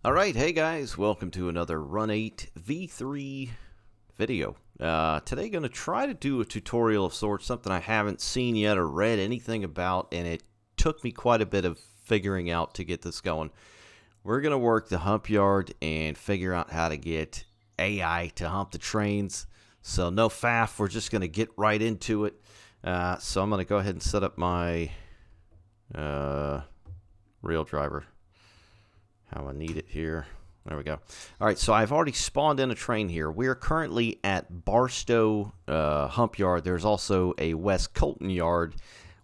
Alright, hey guys, welcome to another Run 8 V3 video. Today going to try to do a tutorial of sorts, something I haven't seen yet or read anything about, and it took me quite a bit of figuring out to get this going. We're going to work the hump yard and figure out how to get AI to hump the trains. So no faff, we're just going to get right into it. So I'm going to go ahead and set up my real driver. How I need it here. There we go. All right, so I've already spawned in a train here. We are currently at Barstow Hump Yard. There's also a West Colton yard.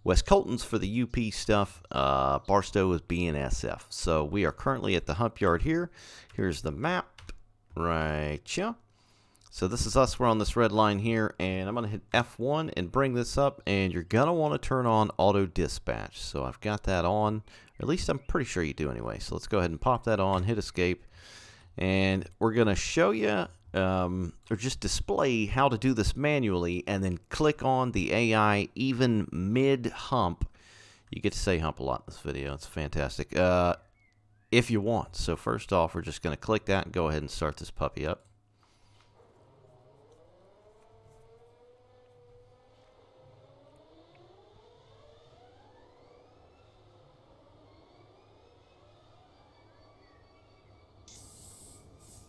West Colton's for the UP stuff. Barstow is BNSF. So we are currently at the Hump Yard here. Here's the map right here. So this is us. We're on this red line here, and I'm going to hit F1 and bring this up, and you're going to want to turn on auto dispatch. So I've got that on, or at least I'm pretty sure you do anyway. So let's go ahead and pop that on, hit escape, and we're going to show you or just display how to do this manually, and then click on the AI even mid-hump. You get to say hump a lot in this video. It's fantastic. If you want. So first off, we're just going to click that and go ahead and start this puppy up.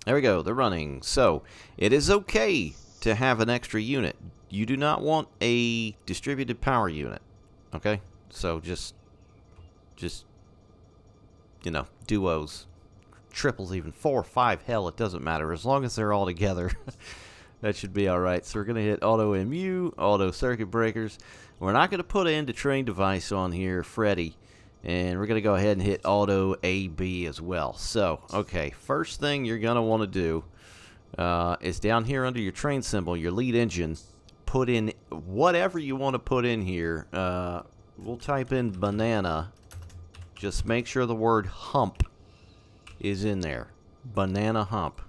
There we go, they're running. So, it is okay to have an extra unit. You do not want a distributed power unit, okay? So just you know, duos, triples even, 4 or 5, hell, it doesn't matter. As long as they're all together, that should be all right. So we're going to hit auto MU, auto circuit breakers. We're not going to put an train device on here, Freddy. And we're going to go ahead and hit auto AB as well. So, okay, first thing you're going to want to do is down here under your train symbol, your lead engine, put in whatever you want to put in here. We'll type in banana. Just make sure the word hump is in there. Banana hump.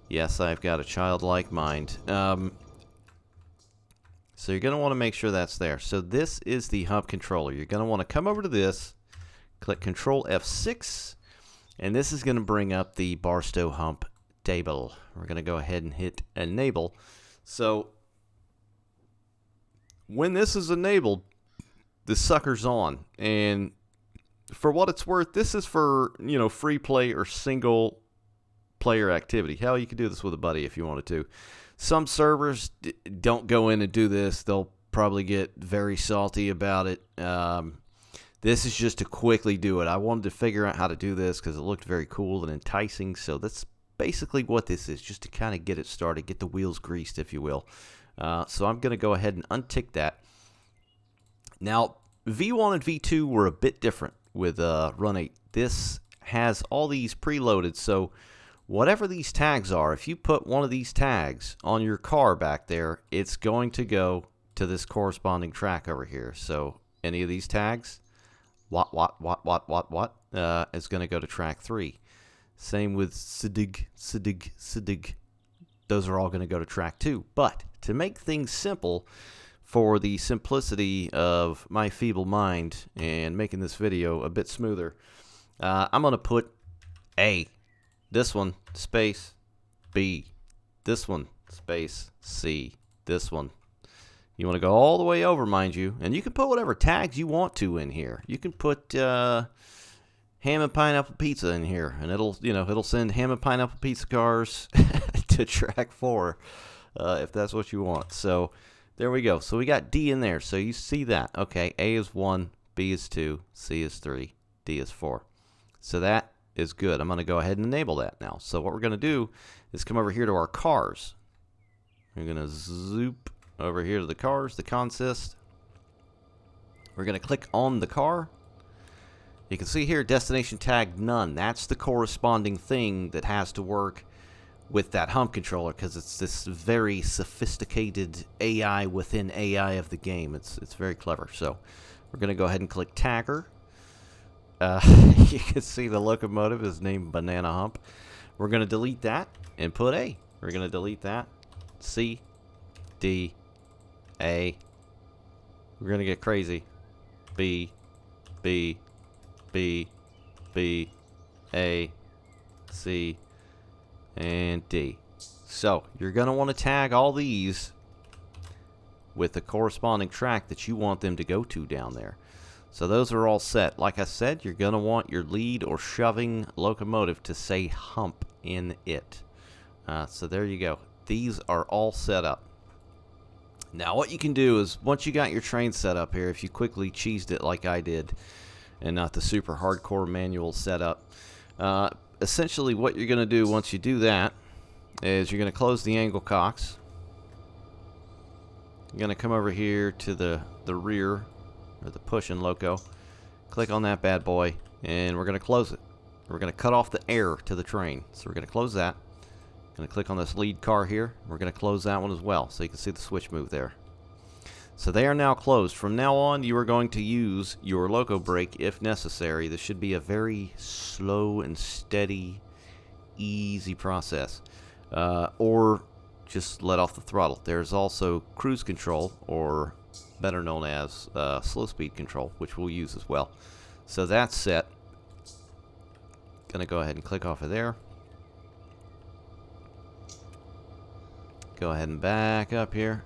Yes, I've got a childlike mind. So you're going to want to make sure that's there. So this is the hump controller. You're going to want to come over to this, click Control F6, and this is going to bring up the Barstow hump table. We're going to go ahead and hit enable. So when this is enabled, the sucker's on. And for what it's worth, this is for, you know, free play or single player activity. Hell, you could do this with a buddy if you wanted to. Some servers don't go in and do this. They'll probably get very salty about it. This is just to quickly do it. I wanted to figure out how to do this because it looked very cool and enticing. So that's basically what this is, just to kind of get it started, get the wheels greased, if you will. So I'm going to go ahead and untick that. Now, V1 and V2 were a bit different with Run 8. This has all these preloaded, so whatever these tags are, if you put one of these tags on your car back there, it's going to go to this corresponding track over here. So any of these tags, what, is going to go to track 3. Same with Sidig. Those are all going to go to track 2. But to make things simple, for the simplicity of my feeble mind and making this video a bit smoother, I'm going to put A. This one, space, B. This one, space, C. This one. You want to go all the way over, mind you. And you can put whatever tags you want to in here. You can put ham and pineapple pizza in here. And it'll, you know, it'll send ham and pineapple pizza cars to track 4 if that's what you want. So there we go. So we got D in there. So you see that. Okay, A is 1, B is 2, C is 3, D is 4. So that is good. I'm going to go ahead and enable that now. So what we're going to do is come over here to our cars. We're going to zoop over here to the cars, the consist. We're going to click on the car. You can see here destination tag none. That's the corresponding thing that has to work with that hump controller, because it's this very sophisticated AI within AI of the game. It's very clever. So we're going to go ahead and click tagger. You can see the locomotive is named Banana Hump. We're going to delete that and put A. We're going to delete that. C, D, A. We're going to get crazy. B, B, B, B, A, C, and D. So you're going to want to tag all these with the corresponding track that you want them to go to down there. So those are all set. Like I said, you're going to want your lead or shoving locomotive to say hump in it. So there you go. These are all set up. Now what you can do is, once you got your train set up here, if you quickly cheesed it like I did, and not the super hardcore manual setup, essentially what you're going to do once you do that is you're going to close the angle cocks. You're going to come over here to the rear, or the pushing loco, click on that bad boy, and we're going to close it. We're going to cut off the air to the train. So we're going to close that. Going to click on this lead car here. We're going to close that one as well, so you can see the switch move there. So they are now closed. From now on, you are going to use your loco brake if necessary. This should be a very slow and steady, easy process. Or just let off the throttle. There's also cruise control, or better known as slow speed control, which we'll use as well. So that's set. Going to go ahead and click off of there. Go ahead and back up here.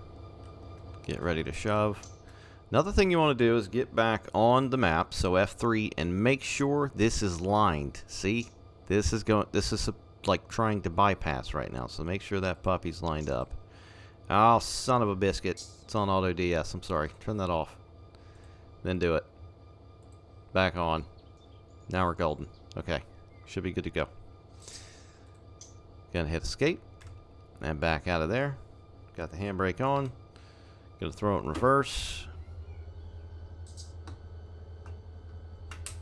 Get ready to shove. Another thing you want to do is get back on the map, so F3, and make sure this is lined. See? This is like trying to bypass right now, so make sure that puppy's lined up. Oh, son of a biscuit. It's on auto DS. I'm sorry. Turn that off. Then do it. Back on. Now we're golden. Okay. Should be good to go. Gonna hit escape. And back out of there. Got the handbrake on. Gonna throw it in reverse.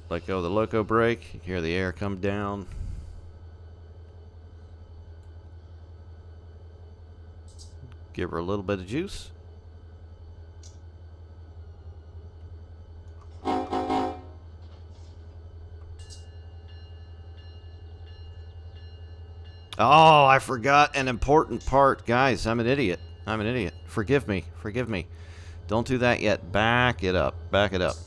Let go of the loco brake. You can hear the air come down. Give her a little bit of juice. Oh, I forgot an important part. Guys, I'm an idiot. I'm an idiot. Forgive me. Forgive me. Don't do that yet. Back it up. Back it up.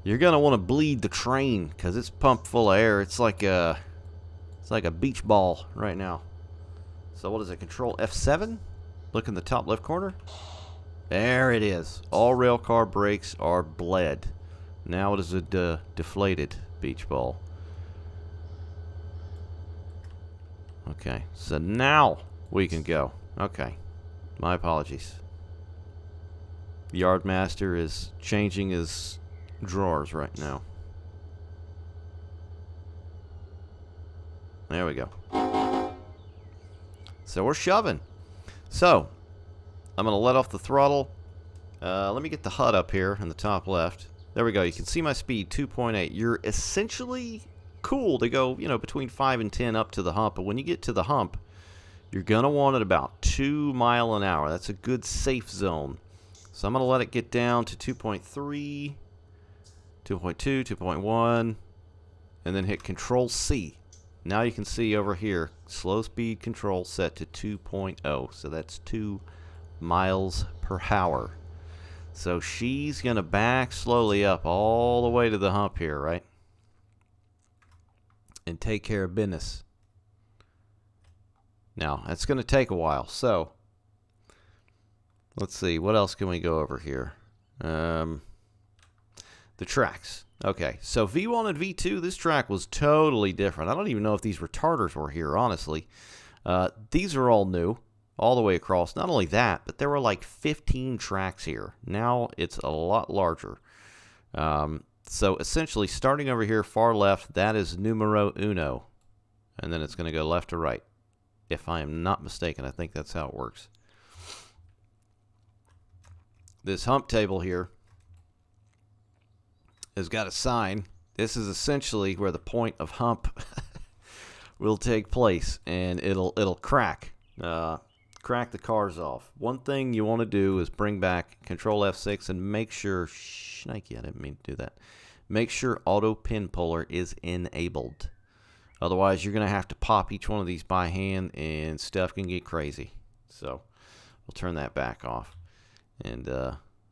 You're going to want to bleed the train because it's pumped full of air. It's like a beach ball right now. So what is it? Control F7? Look in the top left corner. There it is. All rail car brakes are bled. Now it is a deflated beach ball. Okay, so now we can go. Okay, my apologies. The Yardmaster is changing his drawers right now. There we go. So we're shoving. So, I'm going to let off the throttle. Let me get the HUD up here in the top left. There we go. You can see my speed, 2.8. You're essentially cool to go, between 5 and 10 up to the hump. But when you get to the hump, you're going to want it about 2 miles an hour. That's a good safe zone. So I'm going to let it get down to 2.3, 2.2, 2.1, and then hit Control C. Now you can see over here, slow speed control set to 2.0. So that's 2 miles per hour. So she's going to back slowly up all the way to the hump here, right? And take care of business. Now, that's going to take a while. So, let's see. What else can we go over here? The tracks. Okay, so V1 and V2, this track was totally different. I don't even know if these retarders were here, honestly. These are all new, all the way across. Not only that, but there were like 15 tracks here. Now it's a lot larger. So essentially, starting over here, far left, that is numero uno. And then it's going to go left to right. If I am not mistaken, I think that's how it works. This hump table here has got a sign. This is essentially where the point of hump will take place, and it'll crack the cars off. One thing you want to do is bring back Control F6 and make sure, shnikey, I didn't mean to do that. Make sure auto pin puller is enabled. Otherwise, you're going to have to pop each one of these by hand, and stuff can get crazy. So we'll turn that back off. And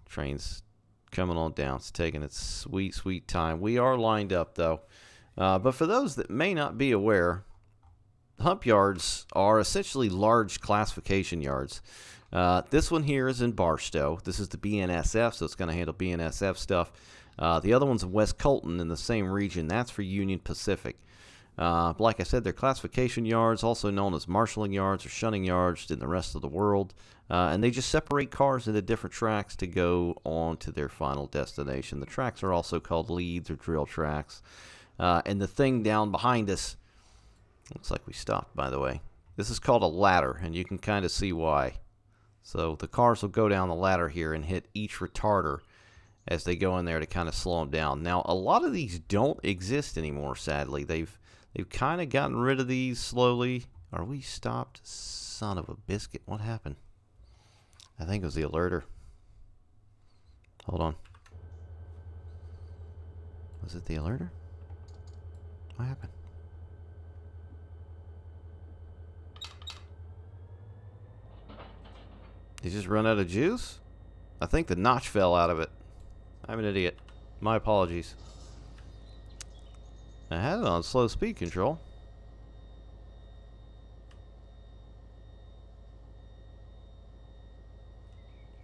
train's coming on down. It's taking its sweet, sweet time. We are lined up, though. But for those that may not be aware, hump yards are essentially large classification yards. This one here is in Barstow. This is the BNSF, so it's going to handle BNSF stuff. The other one's in West Colton in the same region. That's for Union Pacific. Like I said, they're classification yards, also known as marshalling yards or shunning yards in the rest of the world. And they just separate cars into different tracks to go on to their final destination. The tracks are also called leads or drill tracks. And the thing down behind us, looks like we stopped, by the way. This is called a ladder, and you can kind of see why. So the cars will go down the ladder here and hit each retarder as they go in there to kind of slow them down. Now, a lot of these don't exist anymore, sadly. They've kind of gotten rid of these slowly. Are we stopped? Son of a biscuit. What happened? I think it was the alerter. Hold on. Was it the alerter? What happened? Did he just run out of juice? I think the notch fell out of it. I'm an idiot. My apologies. I had it on slow speed control.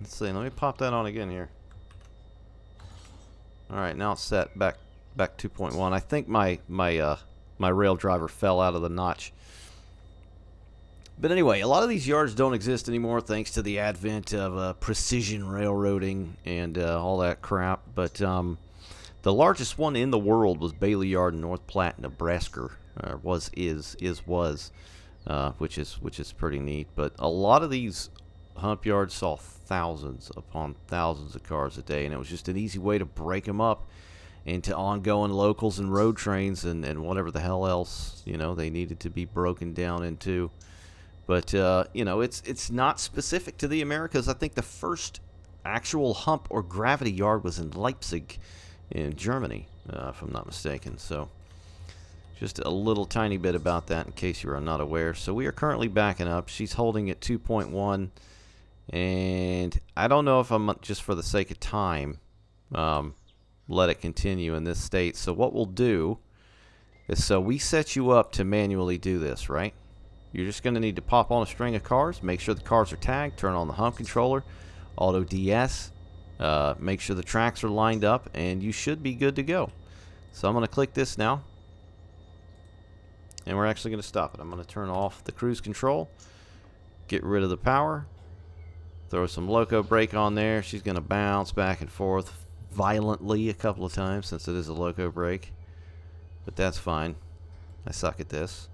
Let's see. Let me pop that on again here. All right, now it's set back 2.1. I think my rail driver fell out of the notch. But anyway, a lot of these yards don't exist anymore thanks to the advent of precision railroading and all that crap. But the largest one in the world was Bailey Yard in North Platte, Nebraska. Which is pretty neat. But a lot of these hump yards saw thousands upon thousands of cars a day, and it was just an easy way to break them up into ongoing locals and road trains and whatever the hell else they needed to be broken down into. But it's not specific to the Americas. I think the first actual hump or gravity yard was in Leipzig in Germany, if I'm not mistaken. So just a little tiny bit about that in case you are not aware. So we are currently backing up. She's holding at 2.1. And I don't know if I'm just for the sake of time let it continue in this state. So what we'll do is, we set you up to manually do this, right? You're just going to need to pop on a string of cars, make sure the cars are tagged, turn on the hump controller, auto DS, make sure the tracks are lined up, and you should be good to go. So I'm going to click this now, and we're actually going to stop it. I'm going to turn off the cruise control, get rid of the power, throw some loco brake on there. She's going to bounce back and forth violently a couple of times since it is a loco brake, but that's fine. I suck at this.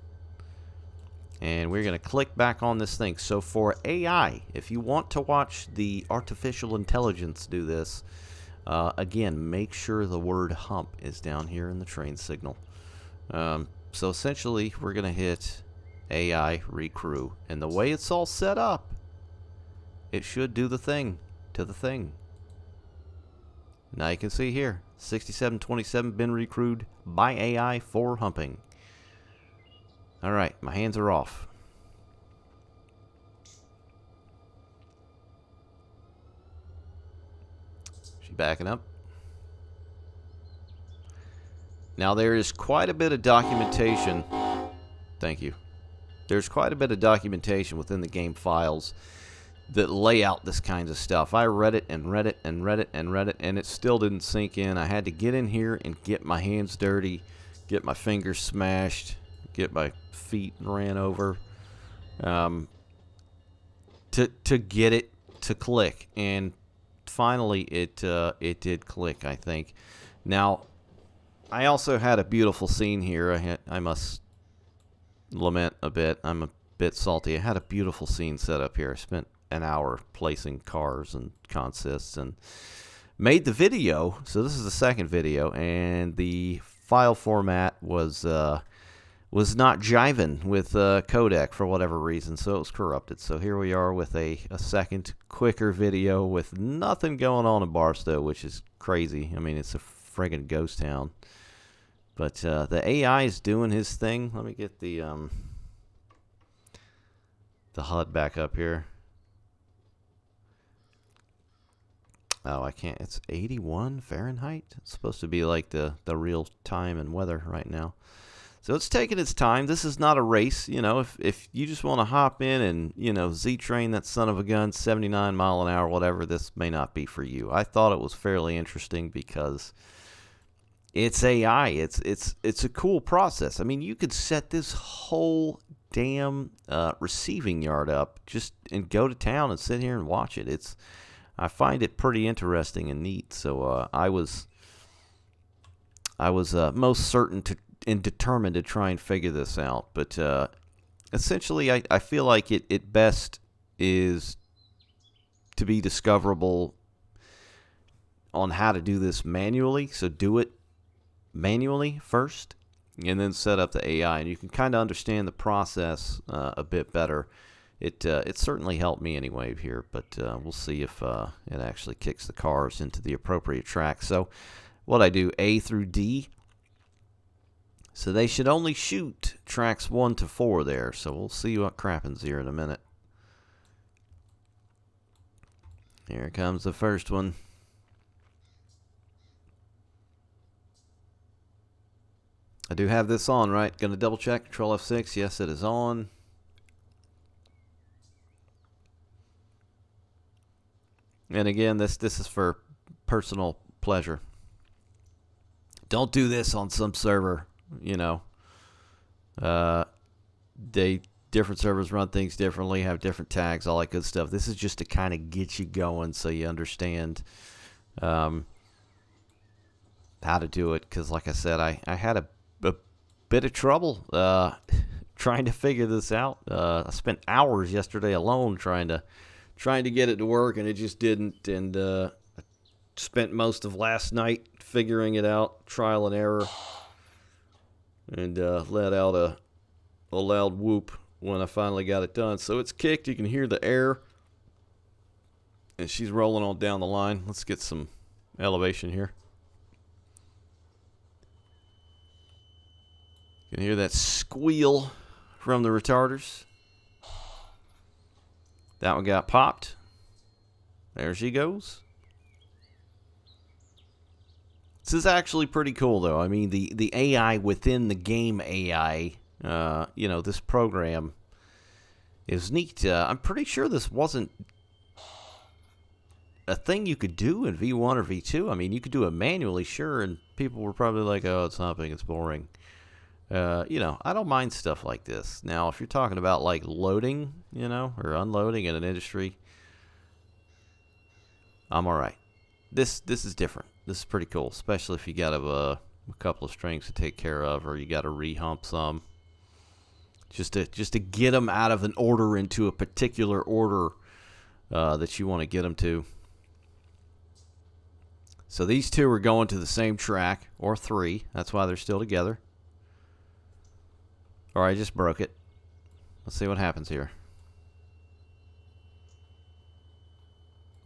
And we're going to click back on this thing. So for AI, if you want to watch the artificial intelligence do this, again, make sure the word hump is down here in the train signal. So essentially, we're going to hit AI recrew. And the way it's all set up, it should do the thing to the thing. Now you can see here, 6727 been recrewed by AI for humping. Alright, my hands are off. She's backing up. Now there is quite a bit of documentation. Thank you. There's quite a bit of documentation within the game files that lay out this kind of stuff. I read it and read it and read it and read it, and it still didn't sink in. I had to get in here and get my hands dirty, get my fingers smashed, get my feet ran over, to get it to click. And finally it did click, I think. Now I also had a beautiful scene here. I must lament a bit. I'm a bit salty. I had a beautiful scene set up here. I spent an hour placing cars and consists and made the video. So this is the second video, and the file format was not jiving with codec for whatever reason, so it was corrupted. So here we are with a second quicker video with nothing going on in Barstow, which is crazy. I mean, it's a friggin' ghost town. But the AI is doing his thing. Let me get the HUD back up here. Oh, I can't. It's 81 Fahrenheit. It's supposed to be like the real time and weather right now. So it's taking its time. This is not a race. If you just want to hop in and, Z-train that son of a gun, 79 mile an hour, whatever, this may not be for you. I thought it was fairly interesting because it's AI. It's a cool process. I mean, you could set this whole damn receiving yard up and go to town and sit here and watch it. I find it pretty interesting and neat. So I was most certain and determined to try and figure this out. But essentially, I feel like it best is to be discoverable on how to do this manually. So do it manually first, and then set up the AI, and you can kind of understand the process a bit better. It certainly helped me anyway here, but we'll see if it actually kicks the cars into the appropriate track. So what I do, A through D. So they should only shoot tracks 1 to 4 there. So we'll see what crappens here in a minute. Here comes the first one. I do have this on, right? Going to double check. Control F6. Yes, it is on. And again, this is for personal pleasure. Don't do this on some server. Different servers run things differently, have different tags, all that good stuff. This is just to kind of get you going so you understand how to do it. Because like I said, I had a bit of trouble trying to figure this out. I spent hours yesterday alone trying to get it to work, and it just didn't. And I spent most of last night figuring it out, trial and error, and let out a loud whoop when I finally got it done. So it's kicked. You can hear the air, and she's rolling on down the line. Let's get some elevation here. You can hear that squeal from the retarders. That one got popped. There she goes. This is actually pretty cool, though. I mean, the AI within the game AI, this program is neat. I'm pretty sure this wasn't a thing you could do in V1 or V2. I mean, you could do it manually, sure, and people were probably like, oh, it's humping, it's boring. I don't mind stuff like this. Now, if you're talking about like loading, or unloading in an industry, I'm all right. This is different. This is pretty cool, especially if you got a couple of strings to take care of, or you got to re-hump some, just to get them out of an order into a particular order that you want to get them to. So these two are going to the same track, or 3. That's why they're still together. Or I just broke it. Let's see what happens here.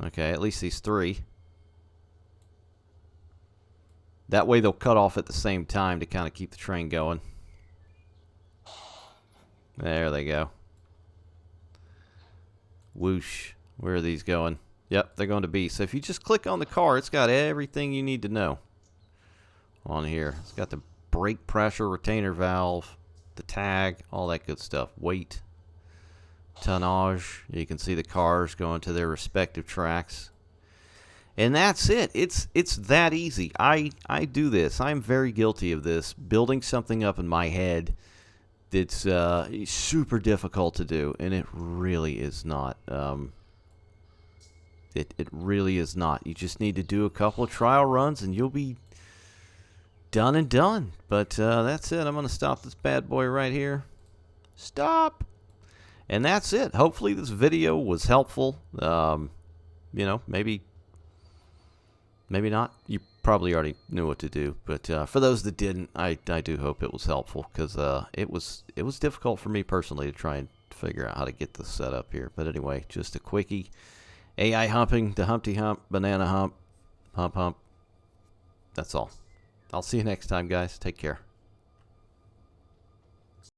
Okay, at least these 3. That way they'll cut off at the same time to kind of keep the train going. There they go. Whoosh. Where are these going? Yep, they're going to B. So if you just click on the car, it's got everything you need to know on here. It's got the brake pressure, retainer valve, the tag, all that good stuff. Weight, tonnage. You can see the cars going to their respective tracks. And that's it. It's that easy. I do this. I'm very guilty of this. Building something up in my head that's super difficult to do, and it really is not. It really is not. You just need to do a couple of trial runs, and you'll be done and done. But that's it. I'm going to stop this bad boy right here. Stop. And that's it. Hopefully this video was helpful. Maybe not. You probably already knew what to do. But for those that didn't, I do hope it was helpful, because it was difficult for me personally to try and figure out how to get this set up here. But anyway, just a quickie. AI humping, the Humpty Hump, banana hump, hump. That's all. I'll see you next time, guys. Take care.